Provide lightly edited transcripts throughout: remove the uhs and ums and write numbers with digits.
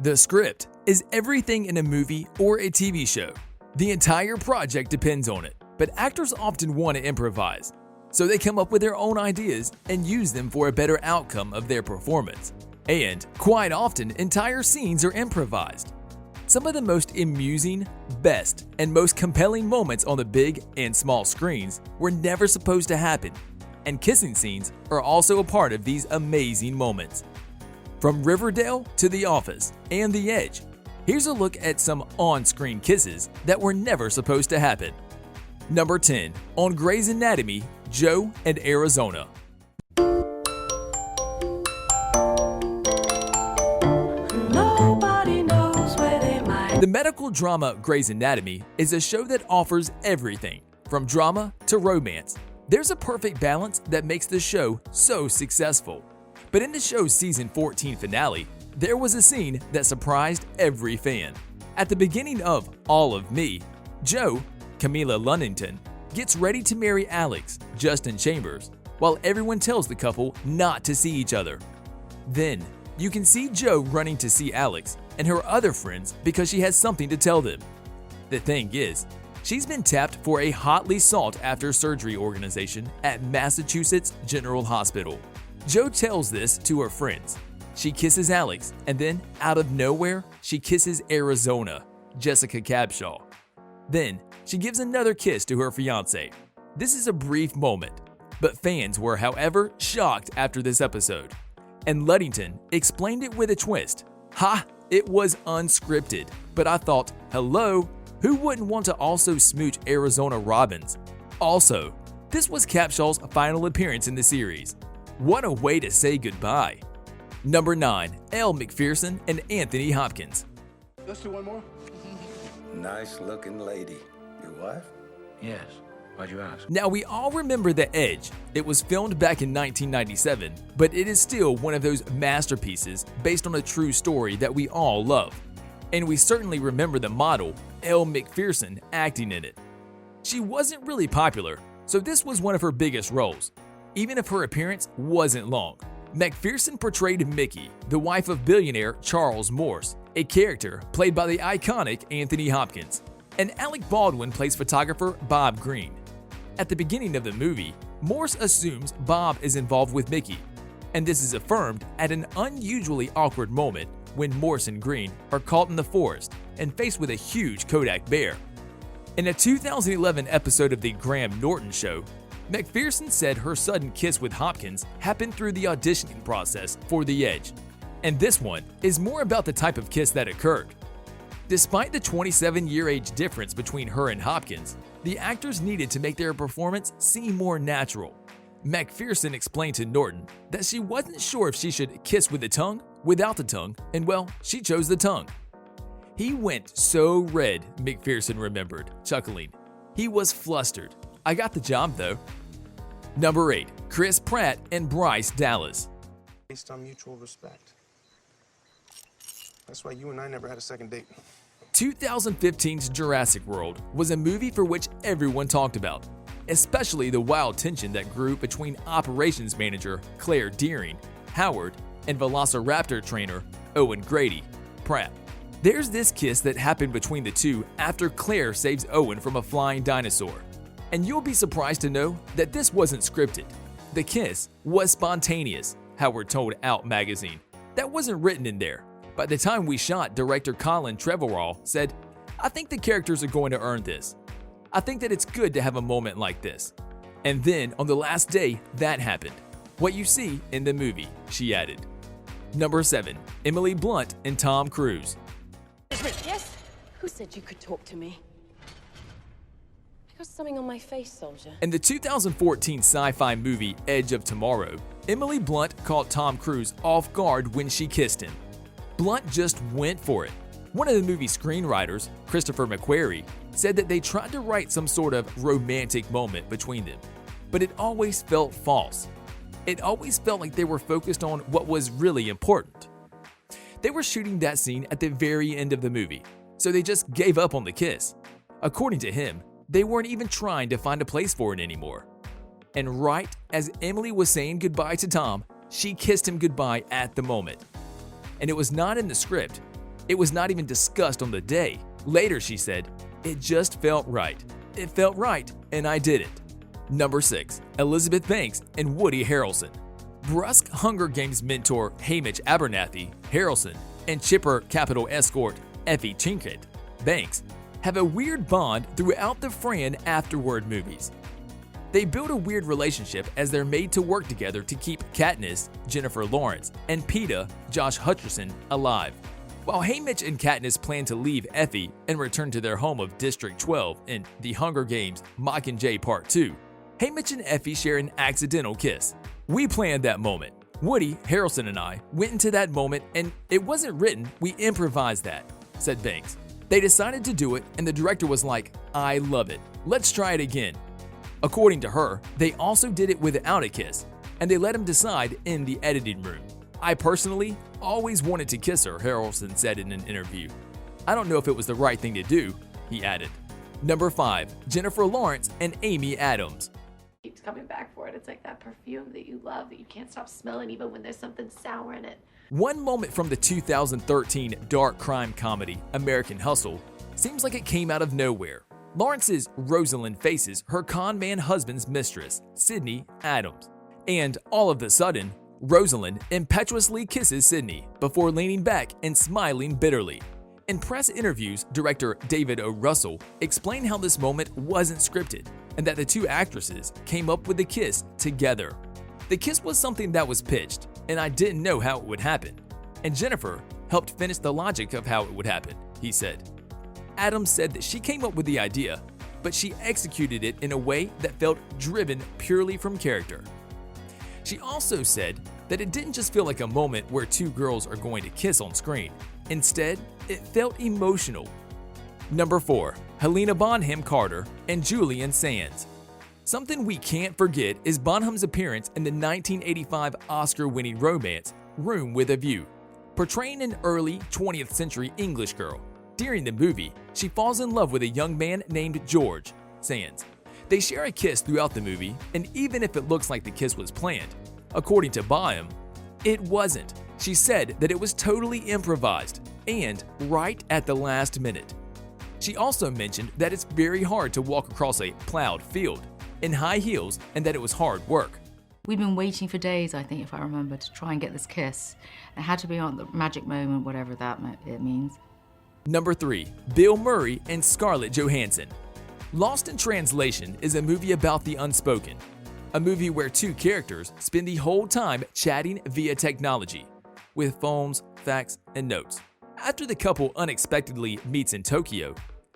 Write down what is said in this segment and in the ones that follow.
The script is everything in a movie or a TV show. The entire project depends on it, but actors often want to improvise, so they come up with their own ideas and use them for a better outcome of their performance. And quite often, entire scenes are improvised. Some of the most amusing, best, and most compelling moments on the big and small screens were never supposed to happen, and kissing scenes are also a part of these amazing moments. From Riverdale to The Office and The Edge, here's a look at some on-screen kisses that were never supposed to happen. Number 10. On Grey's Anatomy, Joe and Arizona. The medical drama Grey's Anatomy is a show that offers everything from drama to romance. There's a perfect balance that makes the show so successful. But in the show's season 14 finale, there was a scene that surprised every fan. At the beginning of All of Me, Joe, Camilla Lunnington, gets ready to marry Alex, Justin Chambers, while everyone tells the couple not to see each other. Then, you can see Joe running to see Alex and her other friends because she has something to tell them. The thing is, she's been tapped for a hotly sought-after surgery organization at Massachusetts General Hospital. Joe tells this to her friends. She kisses Alex, and then, out of nowhere, she kisses Arizona, Jessica Cabshaw. Then, she gives another kiss to her fiancé. This is a brief moment, but fans were, however, shocked after this episode. And Luddington explained it with a twist. Ha! It was unscripted, but I thought, hello, who wouldn't want to also smooch Arizona Robbins? Also, this was Cabshaw's final appearance in the series. What a way to say goodbye. Number 9. Elle Macpherson and Anthony Hopkins. Let's do one more. Nice looking lady. Your wife? Yes. Why'd you ask? Now we all remember The Edge. It was filmed back in 1997, but it is still one of those masterpieces based on a true story that we all love. And we certainly remember the model, Elle Macpherson, acting in it. She wasn't really popular, so this was one of her biggest roles. Even if her appearance wasn't long. Macpherson portrayed Mickey, the wife of billionaire Charles Morse, a character played by the iconic Anthony Hopkins. And Alec Baldwin plays photographer Bob Green. At the beginning of the movie, Morse assumes Bob is involved with Mickey, and this is affirmed at an unusually awkward moment when Morse and Green are caught in the forest and faced with a huge Kodak bear. In a 2011 episode of The Graham Norton Show, Macpherson said her sudden kiss with Hopkins happened through the auditioning process for The Edge, and this one is more about the type of kiss that occurred. Despite the 27-year age difference between her and Hopkins, the actors needed to make their performance seem more natural. Macpherson explained to Norton that she wasn't sure if she should kiss with the tongue, without the tongue, and well, she chose the tongue. He went so red, Macpherson remembered, chuckling. He was flustered. I got the job though. Number 8. Chris Pratt and Bryce Dallas. Based on mutual respect. That's why you and I never had a second date. 2015's Jurassic World was a movie for which everyone talked about, especially the wild tension that grew between operations manager Claire Dearing, Howard, and Velociraptor trainer Owen Grady, Pratt. There's this kiss that happened between the two after Claire saves Owen from a flying dinosaur. And you'll be surprised to know that this wasn't scripted. The kiss was spontaneous, Howard told Out magazine. That wasn't written in there. By the time we shot, director Colin Trevorrow said, I think the characters are going to earn this. I think that it's good to have a moment like this. And then, on the last day, that happened. What you see in the movie, she added. Number 7. Emily Blunt and Tom Cruise. Yes? Who said you could talk to me? I got something on my face, soldier. In the 2014 sci-fi movie Edge of Tomorrow, Emily Blunt caught Tom Cruise off guard when she kissed him. Blunt just went for it. One of the movie's screenwriters, Christopher McQuarrie, said that they tried to write some sort of romantic moment between them, but it always felt false. It always felt like they were focused on what was really important. They were shooting that scene at the very end of the movie, so they just gave up on the kiss. According to him, they weren't even trying to find a place for it anymore. And right as Emily was saying goodbye to Tom, she kissed him goodbye at the moment. And it was not in the script. It was not even discussed on the day. Later, she said, "It just felt right. It felt right, and I did it." Number 6. Elizabeth Banks and Woody Harrelson. Brusque Hunger Games mentor Hamish Abernathy, Harrelson, and Chipper Capital escort Effie Chinket, Banks, have a weird bond throughout the Fran Afterward movies. They build a weird relationship as they're made to work together to keep Katniss, Jennifer Lawrence, and Peeta, Josh Hutcherson, alive. While Hamish and Katniss plan to leave Effie and return to their home of District 12 in The Hunger Games Mockingjay Part 2, Hamish and Effie share an accidental kiss. "We planned that moment. Woody, Harrelson, and I went into that moment and it wasn't written, we improvised that," said Banks. "They decided to do it and the director was like, 'I love it. Let's try it again.'" According to her, they also did it without a kiss, and they let him decide in the editing room. "I personally always wanted to kiss her," Harrelson said in an interview. "I don't know if it was the right thing to do," he added. Number 5. Jennifer Lawrence and Amy Adams. Keeps coming back for it. It's like that perfume that you love that you can't stop smelling even when there's something sour in it. One moment from the 2013 dark crime comedy American Hustle seems like it came out of nowhere. Lawrence's Rosalind faces her con man husband's mistress, Sydney Adams. And all of a sudden, Rosalind impetuously kisses Sydney before leaning back and smiling bitterly. In press interviews, director David O. Russell explained how this moment wasn't scripted and that the two actresses came up with the kiss together. "The kiss was something that was pitched, and I didn't know how it would happen. And Jennifer helped finish the logic of how it would happen," he said. Adams said that she came up with the idea, but she executed it in a way that felt driven purely from character. She also said that it didn't just feel like a moment where two girls are going to kiss on screen. Instead, it felt emotional. Number 4. Helena Bonham Carter and Julian Sands. Something we can't forget is Bonham's appearance in the 1985 Oscar-winning romance Room with a View, portraying an early 20th century English girl. During the movie, she falls in love with a young man named George Sands. They share a kiss throughout the movie, and even if it looks like the kiss was planned, according to Bonham, it wasn't. She said that it was totally improvised and right at the last minute. She also mentioned that it's very hard to walk across a plowed field in high heels and that it was hard work. We'd been waiting for days, I think, if I remember, to try and get this kiss. It had to be on the magic moment, whatever it means. Number 3. Bill Murray and Scarlett Johansson. Lost in Translation is a movie about the unspoken, a movie where two characters spend the whole time chatting via technology, with phones, fax, and notes. After the couple unexpectedly meets in Tokyo,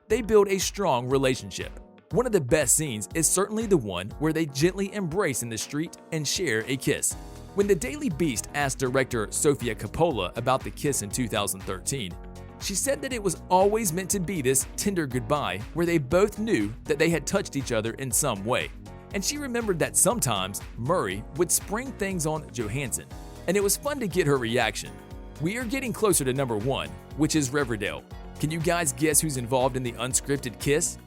they build a strong relationship. One of the best scenes is certainly the one where they gently embrace in the street and share a kiss. When the Daily Beast asked director Sofia Coppola about the kiss in 2013, she said that it was always meant to be this tender goodbye where they both knew that they had touched each other in some way. And she remembered that sometimes Murray would spring things on Johansson, and it was fun to get her reaction. We are getting closer to number 1, which is Riverdale. Can you guys guess who's involved in the unscripted kiss?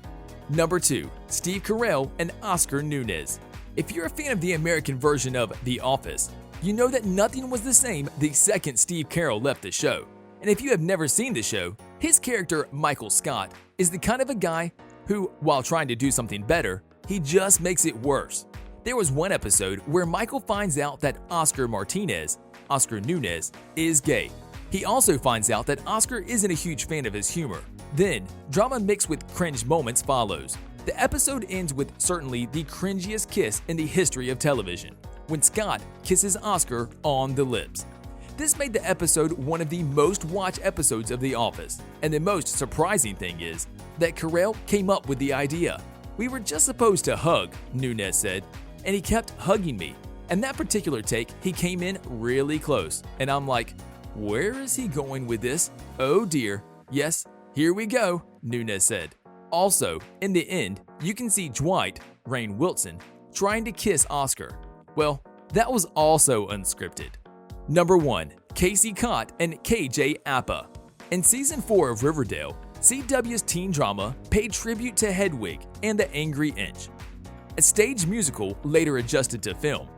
Number 2, Steve Carell and Oscar Nunez. If you're a fan of the American version of The Office, you know that nothing was the same the second Steve Carell left the show. And if you have never seen the show, his character, Michael Scott, is the kind of a guy who, while trying to do something better, he just makes it worse. There was one episode where Michael finds out that Oscar Nunez, is gay. He also finds out that Oscar isn't a huge fan of his humor. Then, drama mixed with cringe moments follows. The episode ends with certainly the cringiest kiss in the history of television, when Scott kisses Oscar on the lips. This made the episode one of the most watched episodes of The Office, and the most surprising thing is that Carell came up with the idea. "We were just supposed to hug," Nunez said, "and he kept hugging me. And that particular take, he came in really close, and I'm like, where is he going with this? Oh dear, yes, here we go," Nunez said. Also, in the end, you can see Dwight, Rainn Wilson, trying to kiss Oscar. Well, that was also unscripted. Number 1, Casey Cott and KJ Apa. In Season 4 of Riverdale, CW's teen drama paid tribute to Hedwig and the Angry Inch, a stage musical later adjusted to film.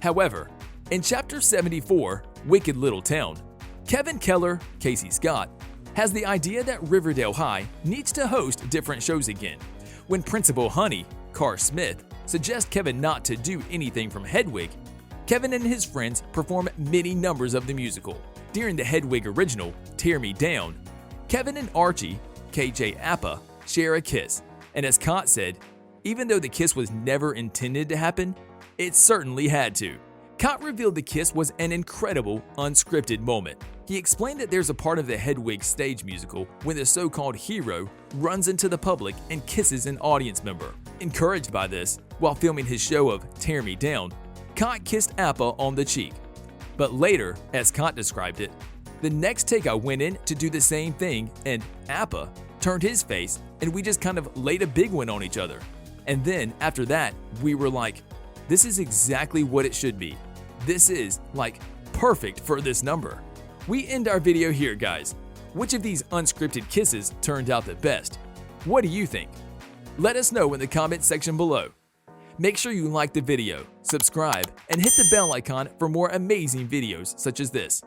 However, in Chapter 74, Wicked Little Town, Kevin Keller, Casey Scott, has the idea that Riverdale High needs to host different shows again. When Principal Honey, Carr Smith, suggests Kevin not to do anything from Hedwig, Kevin and his friends perform many numbers of the musical. During the Hedwig original, Tear Me Down, Kevin and Archie, KJ Appa, share a kiss, and as Kant said, even though the kiss was never intended to happen, it certainly had to. Kant revealed the kiss was an incredible, unscripted moment. He explained that there's a part of the Hedwig stage musical when the so-called hero runs into the public and kisses an audience member. Encouraged by this, while filming his show of Tear Me Down, Kant kissed Appa on the cheek. But later, as Kant described it, the next take I went in to do the same thing and Appa turned his face and we just kind of laid a big one on each other. And then after that, we were like, this is exactly what it should be. This is, like, perfect for this number. We end our video here, guys. Which of these unscripted kisses turned out the best? What do you think? Let us know in the comment section below. Make sure you like the video, subscribe, and hit the bell icon for more amazing videos such as this.